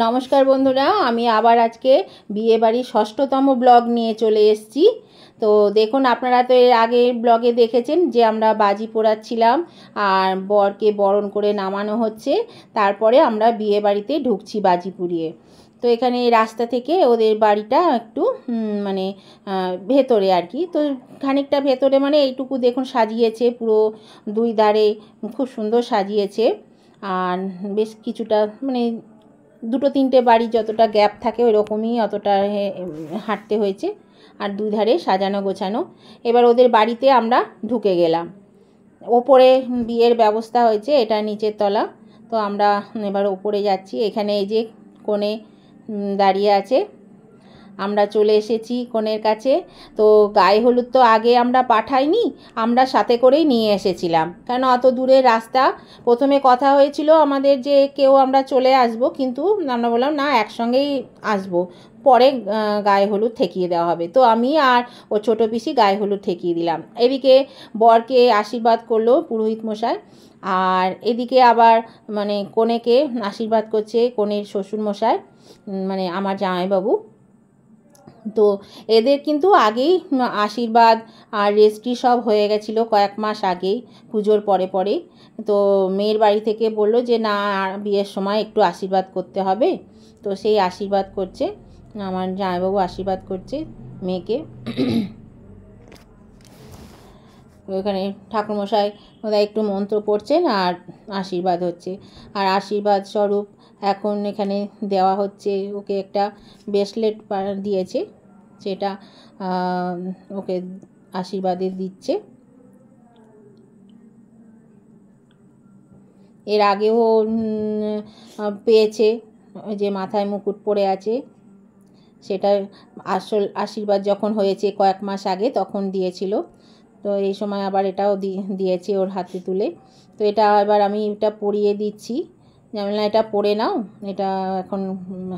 নমস্কার বন্ধুরা, আমি আবার আজকে বিয়েবাড়ির ষষ্ঠতম ব্লগ নিয়ে চলে এসেছি। তো দেখুন, আপনারা তো এর আগের ব্লগে দেখেছেন যে আমরা বাজি পোড়াচ্ছিলাম আর বরকে বরণ করে নামানো হচ্ছে। তারপরে আমরা বিয়েবাড়িতে ঢুকছি বাজি পুড়িয়ে। তো এখানে রাস্তা থেকে ওদের বাড়িটা একটু মানে ভেতরে আর কি। তো খানিকটা ভেতরে মানে এইটুকু দেখুন সাজিয়েছে, পুরো দুই ধারে খুব সুন্দর সাজিয়েছে। আর বেশ কিছুটা মানে দুটো তিনটে বাড়ি যতটা গ্যাপ থাকে ওই রকমই অতটা হাঁটতে হয়েছে, আর দুই ধারে সাজানো গোছানো। এবার ওদের বাড়িতে আমরা ঢুকে গেলাম। ওপরে বিয়ের ব্যবস্থা হয়েছে, এটা নিচের তলা। তো আমরা এবার ওপরে যাচ্ছি। এখানে এই যে কনে দাঁড়িয়ে আছে, আমরা চলে এসেছি কনের কাছে। তো গায়ে হলুদ তো আগে আমরা পাঠাইনি, আমরা সাথে করেই নিয়ে এসেছিলাম, কারণ অত দূরের রাস্তা। প্রথমে কথা হয়েছিল আমাদের যে কেউ আমরা চলে আসব, কিন্তু আমরা বললাম না, একসঙ্গেই আসব, পরে গায়ে হলুদ ঠেকিয়ে দেওয়া হবে। তো আমি আর ও ছোটো পিসি গায়ে হলুদ ঠেকিয়ে দিলাম। এদিকে বরকে আশীর্বাদ করলো পুরোহিত মশাই, আর এদিকে আবার মানে কনেকে আশীর্বাদ করছে কনের শ্বশুর মশাই, মানে আমার জামাইবাবু। তো এদের কিন্তু আগেই আশীর্বাদ আর রেজিস্ট্রি সব হয়ে গেছিলো কয়েক মাস আগেই, পুজোর পরে পরে। তো মেয়ের বাড়ি থেকে বললো যে না, বিয়ের সময় একটু আশীর্বাদ করতে হবে। তো সেই আশীর্বাদ করছে, আমার জামাইবাবু আশীর্বাদ করছে মেয়েকে। ওখানে ঠাকুরমশাই ওরা একটু মন্ত্র পড়ছেন আর আশীর্বাদ হচ্ছে। আর আশীর্বাদ স্বরূপ এখন এখানে দেওয়া হচ্ছে, ওকে একটা ব্রেসলেট দিয়েছে, সেটা ওকে আশীর্বাদে দিচ্ছে। এর আগেও পেয়েছে, যে মাথায় মুকুট পরে আছে, সেটা আসল আশীর্বাদ যখন হয়েছে কয়েক মাস আগে তখন দিয়েছিল। তো এই সময় আবার এটাও দিয়েছে ওর হাতে তুলে। তো এটা এবার আমি এটা পরিয়ে দিচ্ছি, যেমন না এটা পরে নাও, এটা এখন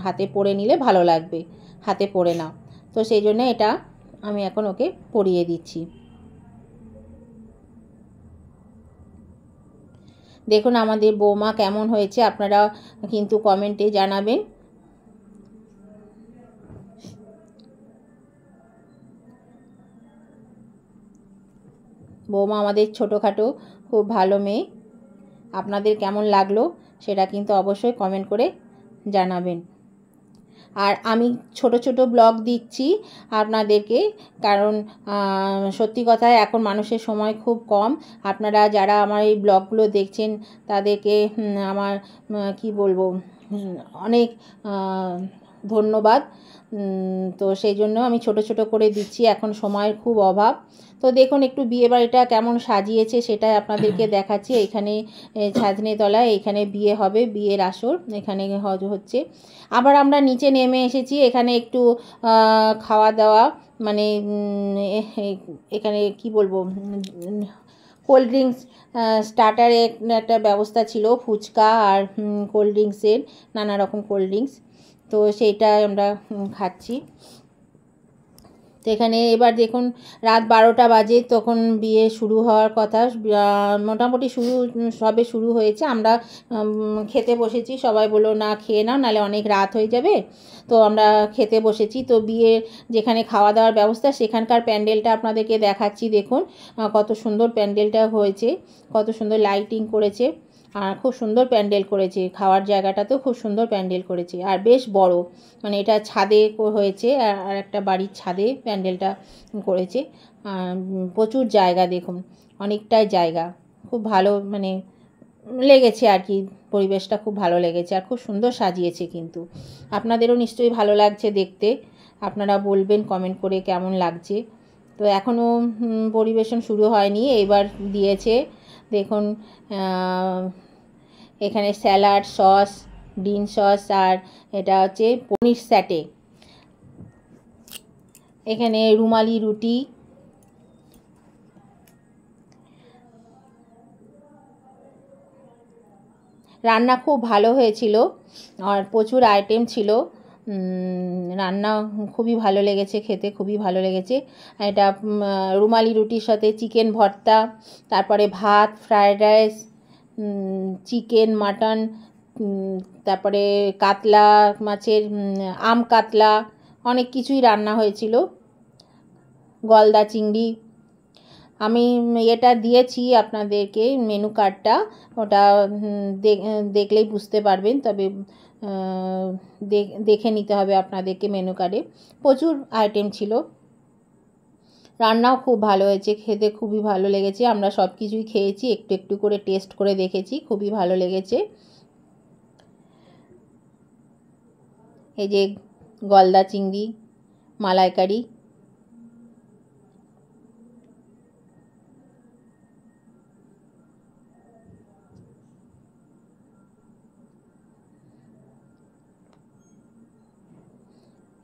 হাতে পরে নিলে ভালো লাগবে, হাতে পরে নাও। তো সেই জন্য এটা আমি এখন ওকে পরিয়ে দিচ্ছি। দেখুন আমাদের বৌমা কেমন হয়েছে, আপনারা কিন্তু কমেন্টে জানাবেন। বৌমা আমাদের ছোটোখাটো খুব ভালো মেয়ে। আপনাদের কেমন লাগলো সেটা কিন্তু অবশ্যই কমেন্ট করে জানাবেন। আর আমি ছোট ছোট ব্লগ দিচ্ছি আপনাদেরকে, কারণ সত্যি কথায় এখন মানুষের সময় খুব কম। আপনারা যারা আমার এই ব্লগগুলো দেখছেন তাদেরকে আমার কি বলবো, অনেক ধন্যবাদ। তো সেই জন্য আমি ছোট ছোট করে দিচ্ছি, এখন সময়ের খুব অভাব। তো দেখুন একটু বিয়েবাড়িটা কেমন সাজিয়েছে সেটাই আপনাদেরকে দেখাচ্ছি। এখানে ছাদনে তলায় এখানে বিয়ে হবে, বিয়ের আসর এখানে হচ্ছে। আবার আমরা নিচে নেমে এসেছি, এখানে একটু খাওয়া দাওয়া মানে এখানে কি বলবো, কোল্ড ড্রিঙ্কস স্টার্টারে একটা ব্যবস্থা ছিল, ফুচকা আর কোল্ড ড্রিঙ্কসের, নানা রকম কোল্ড ড্রিঙ্কস। তো সেইটা আমরা খাচ্ছি। তো এখানে এবার দেখুন রাত 12টা বাজে, তখন বিয়ে শুরু হওয়ার কথা, মোটামুটি সবে শুরু হয়েছে। আমরা খেতে বসেছি, সবাই বললো না খেয়ে নাও, নাহলে অনেক রাত হয়ে যাবে। তো আমরা খেতে বসেছি। তো বিয়ে যেখানে খাওয়া দাওয়ার ব্যবস্থা, সেখানকার প্যান্ডেলটা আপনাদেরকে দেখাচ্ছি। দেখুন কত সুন্দর প্যান্ডেলটা হয়েছে, কত সুন্দর লাইটিং করেছে, আর খুব সুন্দর প্যান্ডেল করেছে। খাওয়ার জায়গাটাতেও খুব সুন্দর প্যান্ডেল করেছে, আর বেশ বড়, মানে এটা ছাদে হয়েছে, আর একটা বাড়ির ছাদে প্যান্ডেলটা করেছে। প্রচুর জায়গা, দেখুন অনেকটাই জায়গা, খুব ভালো মানে লেগেছে আর কি, পরিবেশটা খুব ভালো লেগেছে, আর খুব সুন্দর সাজিয়েছে। কিন্তু আপনাদেরও নিশ্চয়ই ভালো লাগছে দেখতে, আপনারা বলবেন কমেন্ট করে কেমন লাগছে। তো এখনও পরিবেশন শুরু হয়নি, এবার দিয়েছে। দেখুন এখানে স্যালাড, সস, ডিম সস, আর এটা হচ্ছে পনির স্যাটে, এখানে রুমালি রুটি, রান্না খুব ভালো হয়েছিল আর প্রচুর আইটেম ছিল। রান্না খুবই ভালো লেগেছে, খেতে খুবই ভালো লেগেছে। এটা রুমালি রুটির সাথে চিকেন ভর্তা, তারপরে ভাত, ফ্রায়েড রাইস, চিকেন, মাটন, তারপরে কাতলা মাছের আম কাতলা অনেক কিছুই রান্না হয়েছিল, গলদা চিংড়ি। আমি এটা দিয়েছি আপনাদেরকে মেনু কার্ডটা, ওটা দেখলেই বুঝতে পারবেন, তবে দেখে নিতে হবে আপনাদেরকে। মেনু কার্ডে প্রচুর আইটেম ছিল, রান্নাও খুব ভালো হয়েছে, খেতে খুবই ভালো লেগেছে। আমরা সব কিছুই খেয়েছি, একটু একটু করে টেস্ট করে দেখেছি, খুবই ভালো লেগেছে। এই যে গলদা চিংড়ি মালাইকারি,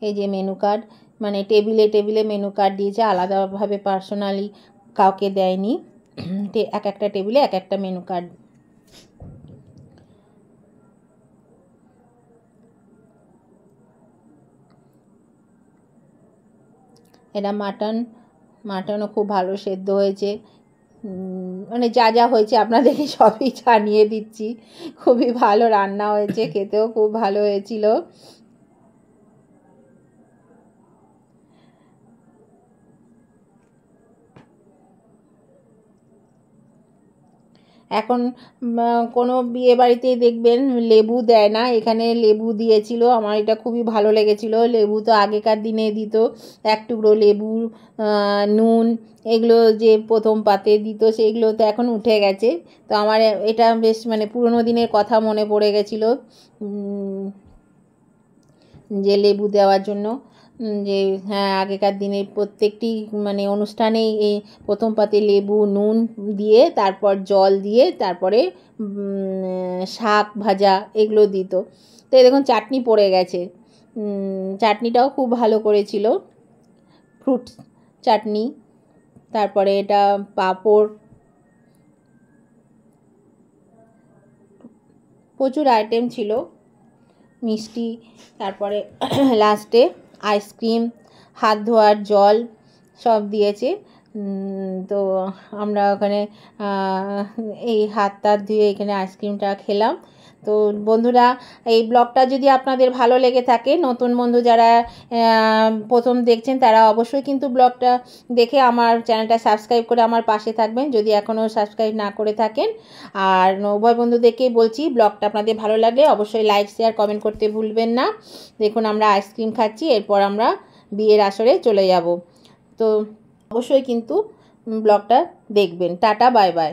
এই যে মেনু কার্ড, মানে টেবিলে টেবিলে মেনু কার্ড দিয়েছে, আলাদাভাবে পার্সোনালি কাউকে দেয়নি, এক একটা টেবিলে এক একটা মেনু কার্ড। এটা মাটনও খুব ভালো সেদ্ধ হয়েছে, মানে যা যা হয়েছে আপনাদেরকে সবই জানিয়ে দিচ্ছি। খুবই ভালো রান্না হয়েছে, খেতেও খুব ভালো হয়েছিল। এখন কোনো বিয়ে বাড়িতেই দেখবেন লেবু দেয় না, এখানে লেবু দিয়েছিল, আমার এটা খুবই ভালো লেগেছিল। লেবু তো আগেকার দিনে দিত, এক টুকরো লেবু, নুন, এগুলো যে প্রথম পাতে দিত, সেগুলো তো এখন উঠে গেছে। তো আমার এটা বেশ মানে পুরোনো দিনের কথা মনে পড়ে গেছিলো, যে লেবু দেওয়ার জন্য, যে হ্যাঁ আগেকার দিনে প্রত্যেকটি মানে অনুষ্ঠানেই এই প্রথম পাতে লেবু নুন দিয়ে, তারপর জল দিয়ে, তারপরে শাক ভাজা এগুলো দিত। তো দেখুন চাটনি পড়ে গেছে, চাটনিটাও খুব ভালো করেছিল, ফ্রুট চাটনি। তারপরে এটা পাঁপড়, প্রচুর আইটেম ছিল, মিষ্টি, তারপরে লাস্টে আইসক্রিম, হাত ধোয়ার জল সব দিয়েছে। তো আমরা ওখানে এই হাত টাত ধুয়ে এখানে আইসক্রিমটা খেলাম। তো বন্ধুরা, এই ব্লগটা যদি আপনাদের ভালো লেগে থাকে, নতুন বন্ধু যারা প্রথম দেখছেন, তারা অবশ্যই কিন্তু ব্লগটা দেখে আমার চ্যানেলটা সাবস্ক্রাইব করে আমার পাশে থাকবেন, যদি এখনও সাবস্ক্রাইব না করে থাকেন। আর উভয় বন্ধুদেরকেই বলছি, ব্লগটা আপনাদের ভালো লাগলে অবশ্যই লাইক শেয়ার কমেন্ট করতে ভুলবেন না। দেখুন আমরা আইসক্রিম খাচ্ছি, এরপর আমরা বিয়ের আসরে চলে যাব। তো অবশ্যই কিন্তু ব্লগটা দেখবেন। Tata, bye bye.